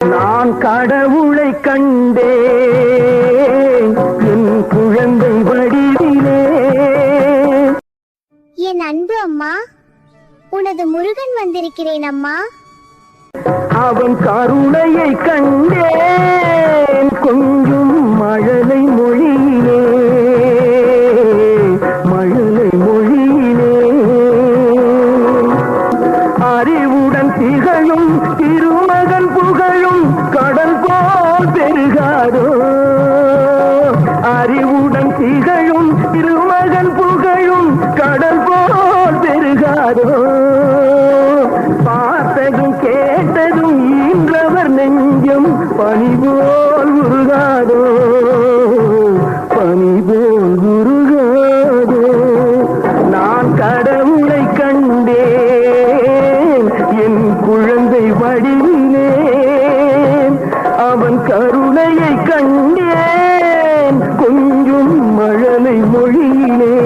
நான் கடவுளை கண்டேன் என் குழந்தை வடிவிலே. என் அன்பு அம்மா, உனது முருகன் வந்திருக்கிறேன் அம்மா. அவன் கருணையை கண்டேன் கொஞ்சம் மழலை மொழியிலே, மழலை மொழியிலே. அறிவுடன் திகழும் திருமகன் புகழும் கடல் போல் பெருகாதோ. அறிவுடன் திகழும் திருமகன் புகழும் கடல் போல் பெருகாதோ. பார்த்ததும் கேட்டதும் ஈன்றவர் நெஞ்சம் பனிபோல் உருகாதோ, பனிபோல் உருகாதோ. நான் கடவுளை கண்டேன் என் குழந்தை வடிவிலே, அவன் கருணையை கண்டேன் கொஞ்சம் மழலை மொழியிலே.